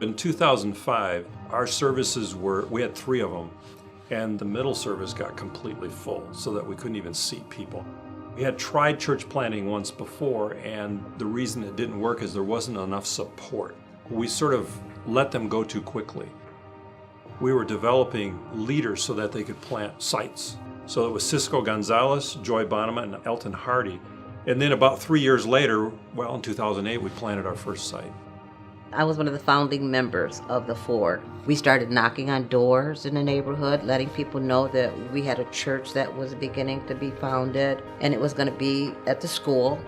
In 2005, our services we had 3 of them, and the middle service got completely full so that we couldn't even seat people. We had tried church planting once before, and the reason it didn't work is there wasn't enough support. We sort of let them go too quickly. We were developing leaders so that they could plant sites. So it was Cisco Gonzalez, Joy Bonema, and Elton Hardy. And then about 3 years later, well, in 2008, we planted our first site. I was one of the founding members of the Ford. We started knocking on doors in the neighborhood, letting people know that we had a church that was beginning to be founded, and it was going to be at the school.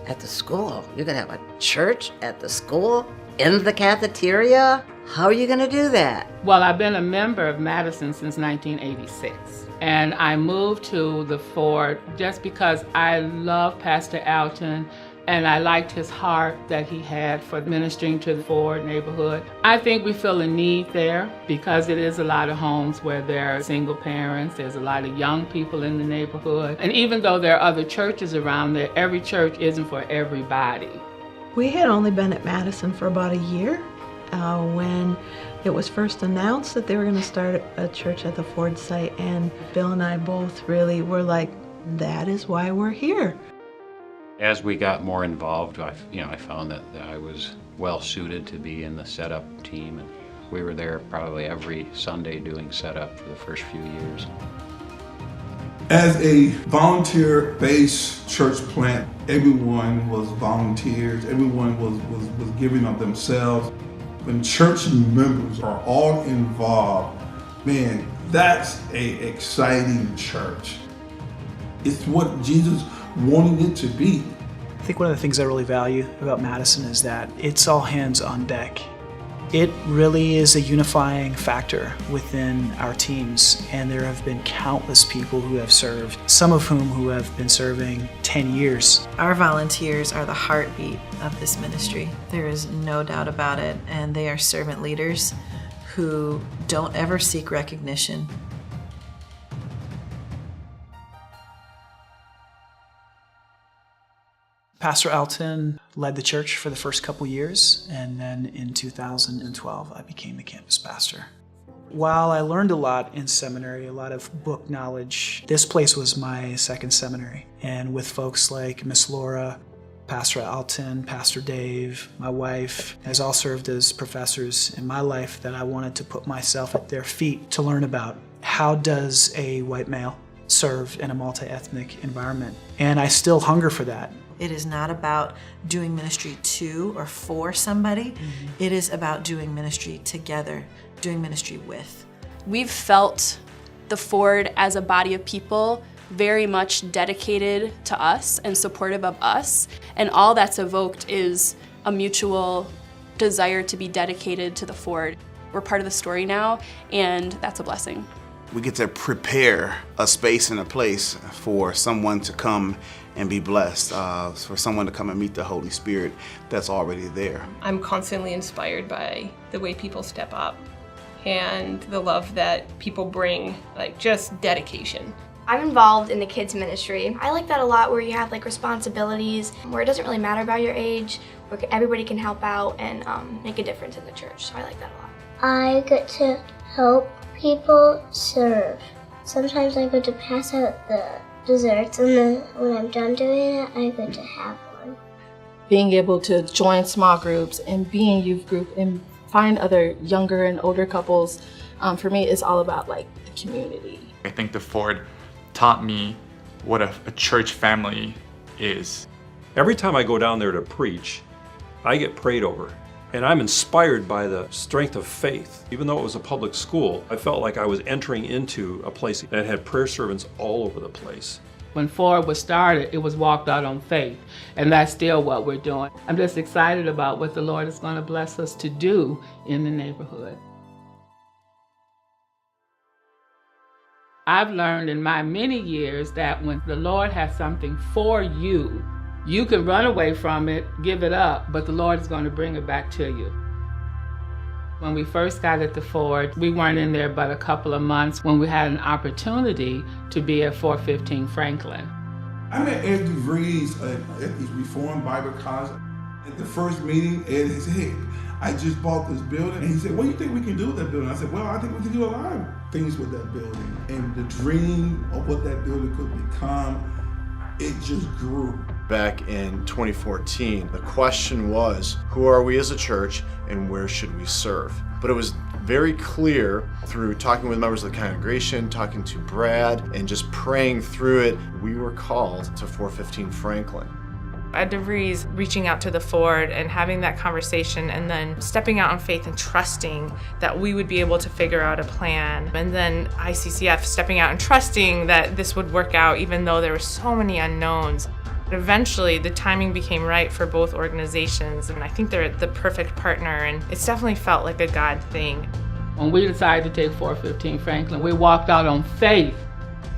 At the school? You're going to have a church at the school? In the cafeteria? How are you going to do that? Well, I've been a member of Madison since 1986. And I moved to the Ford just because I love Pastor Alton and I liked his heart that he had for ministering to the Ford neighborhood. I think we feel a need there because it is a lot of homes where there are single parents, there's a lot of young people in the neighborhood. And even though there are other churches around there, every church isn't for everybody. We had only been at Madison for about a year when it was first announced that they were going to start a church at the Ford site, and Bill and I both really were like, that is why we're here. As we got more involved, I found that I was well suited to be in the setup team, and we were there probably every Sunday doing setup for the first few years. As a volunteer-based church plant, everyone was volunteers, everyone was giving of themselves. When church members are all involved, man, that's an exciting church. It's what Jesus wanted it to be. I think one of the things I really value about Madison is that it's all hands on deck. It really is a unifying factor within our teams, and there have been countless people who have served, some of whom who have been serving 10 years. Our volunteers are the heartbeat of this ministry. There is no doubt about it, and they are servant leaders who don't ever seek recognition. Pastor Alton led the church for the first couple years, and then in 2012, I became the campus pastor. While I learned a lot in seminary, a lot of book knowledge, this place was my second seminary. And with folks like Miss Laura, Pastor Alton, Pastor Dave, my wife, has all served as professors in my life that I wanted to put myself at their feet to learn about. How does a white male serve in a multi-ethnic environment? And I still hunger for that. It is not about doing ministry to or for somebody. Mm-hmm. It is about doing ministry together, doing ministry with. We've felt the Ford as a body of people very much dedicated to us and supportive of us, and all that's evoked is a mutual desire to be dedicated to the Ford. We're part of the story now, and that's a blessing. We get to prepare a space and a place for someone to come and be blessed, for someone to come and meet the Holy Spirit that's already there. I'm constantly inspired by the way people step up and the love that people bring, like just dedication. I'm involved in the kids ministry. I like that a lot, where you have like responsibilities, where it doesn't really matter about your age, where everybody can help out and make a difference in the church. So I like that a lot. I get to help people serve. Sometimes I get to pass out the desserts, and then when I'm done doing it, I get to have one. Being able to join small groups and be in youth group and find other younger and older couples, for me, is all about like the community. I think the Ford taught me what a church family is. Every time I go down there to preach, I get prayed over. And I'm inspired by the strength of faith. Even though it was a public school, I felt like I was entering into a place that had prayer servants all over the place. When Ford was started, it was walked out on faith, and that's still what we're doing. I'm just excited about what the Lord is going to bless us to do in the neighborhood. I've learned in my many years that when the Lord has something for you, you can run away from it, give it up, but the Lord is going to bring it back to you. When we first got at the Ford, we weren't in there but a couple of months when we had an opportunity to be at 415 Franklin. I met Andrew Vries at the Reformed Bible College. At the first meeting, Ed said, hey, I just bought this building. And he said, what do you think we can do with that building? I said, well, I think we can do a lot of things with that building. And the dream of what that building could become, it just grew. Back in 2014, the question was, who are we as a church and where should we serve? But it was very clear through talking with members of the congregation, talking to Brad, and just praying through it, we were called to 415 Franklin. At DeVries, reaching out to the Ford and having that conversation and then stepping out on faith and trusting that we would be able to figure out a plan. And then ICCF stepping out and trusting that this would work out even though there were so many unknowns. Eventually, the timing became right for both organizations, and I think they're the perfect partner, and it's definitely felt like a God thing. When we decided to take 415 Franklin, we walked out on faith.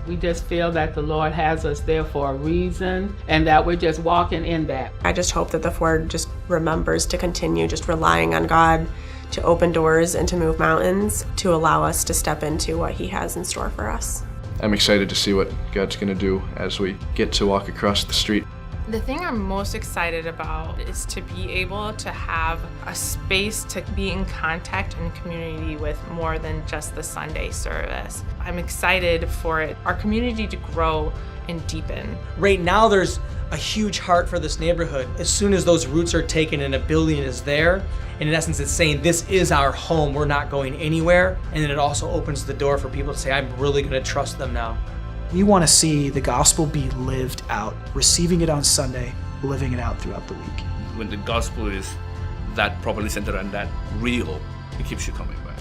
We just feel that the Lord has us there for a reason and that we're just walking in that. I just hope that the Ford just remembers to continue just relying on God to open doors and to move mountains, to allow us to step into what He has in store for us. I'm excited to see what God's going to do as we get to walk across the street. The thing I'm most excited about is to be able to have a space to be in contact and community with more than just the Sunday service. I'm excited for our community to grow and deepen. Right now there's a huge heart for this neighborhood. As soon as those roots are taken and a building is there, and in essence it's saying this is our home, we're not going anywhere, and then it also opens the door for people to say, I'm really going to trust them now. We want to see the gospel be lived out, receiving it on Sunday, living it out throughout the week. When the gospel is that properly centered and that real, it keeps you coming back.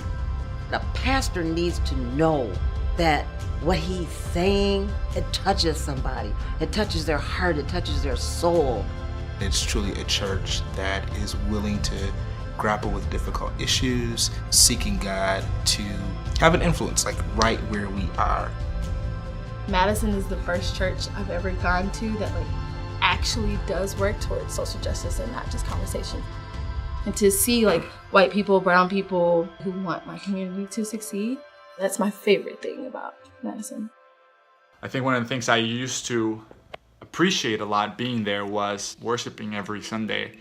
The pastor needs to know that what he's saying, it touches somebody. It touches their heart, it touches their soul. It's truly a church that is willing to grapple with difficult issues, seeking God to have an influence, like right where we are. Madison is the first church I've ever gone to that actually does work towards social justice and not just conversation. And to see white people, brown people who want my community to succeed, that's my favorite thing about Madison. I think one of the things I used to appreciate a lot being there was worshiping every Sunday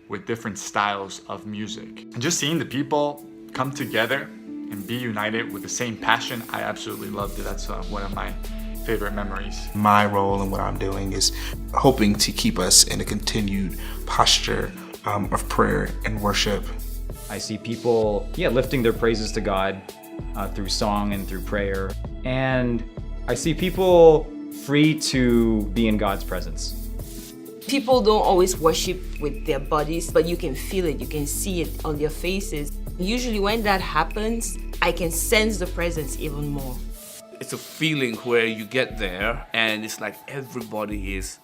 with different styles of music. And just seeing the people come together and be united with the same passion, I absolutely loved it. That's one of my favorite memories. My role in what I'm doing is hoping to keep us in a continued posture of prayer and worship. I see people, lifting their praises to God through song and through prayer. And I see people free to be in God's presence. People don't always worship with their bodies, but you can feel it, you can see it on their faces. Usually when that happens, I can sense the presence even more. It's a feeling where you get there and it's like everybody is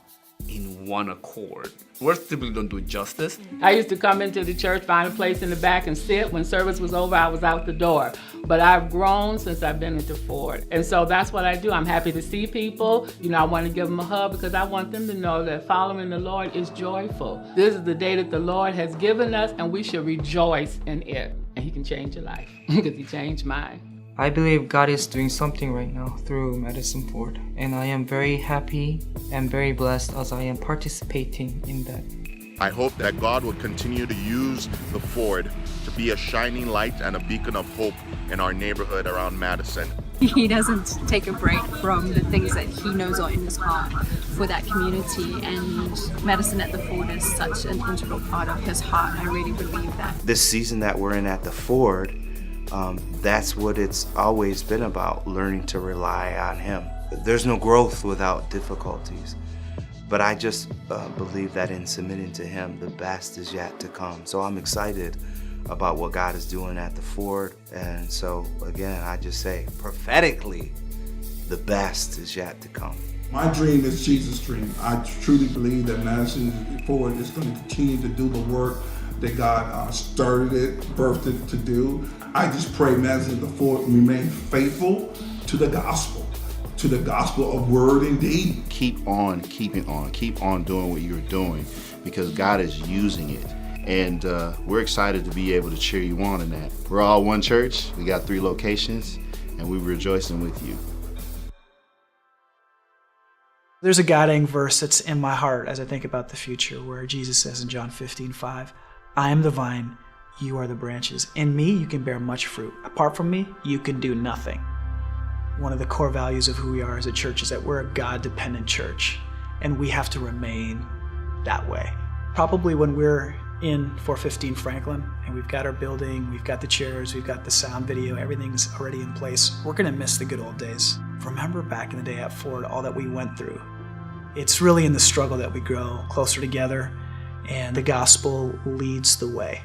in one accord. Words typically don't do it justice. I used to come into the church, find a place in the back and sit. When service was over, I was out the door. But I've grown since I've been into Ford. And so that's what I do. I'm happy to see people. I want to give them a hug because I want them to know that following the Lord is joyful. This is the day that the Lord has given us and we should rejoice in it. And He can change your life because He changed mine. I believe God is doing something right now through Madison Ford, and I am very happy and very blessed as I am participating in that. I hope that God will continue to use the Ford to be a shining light and a beacon of hope in our neighborhood around Madison. He doesn't take a break from the things that he knows are in his heart for that community, and Madison at the Ford is such an integral part of his heart. I really believe that. This season that we're in at the Ford, that's what it's always been about, learning to rely on Him. There's no growth without difficulties, but I just believe that in submitting to Him, the best is yet to come. So I'm excited about what God is doing at the Ford, and so again, I just say prophetically, the best is yet to come. My dream is Jesus' dream. I truly believe that Madison Ford is going to continue to do the work that God started it, birthed it to do. I just pray Madison the Ford remain faithful to the gospel of word and deed. Keep on keeping on, keep on doing what you're doing because God is using it. And we're excited to be able to cheer you on in that. We're all one church, we got 3 locations, and we're rejoicing with you. There's a guiding verse that's in my heart as I think about the future where Jesus says in John 15:5, I am the vine, you are the branches. In me, you can bear much fruit. Apart from me, you can do nothing. One of the core values of who we are as a church is that we're a God-dependent church, and we have to remain that way. Probably when we're in 415 Franklin and we've got our building, we've got the chairs, we've got the sound video, everything's already in place, we're gonna miss the good old days. Remember back in the day at Ford, all that we went through. It's really in the struggle that we grow closer together, and the gospel leads the way.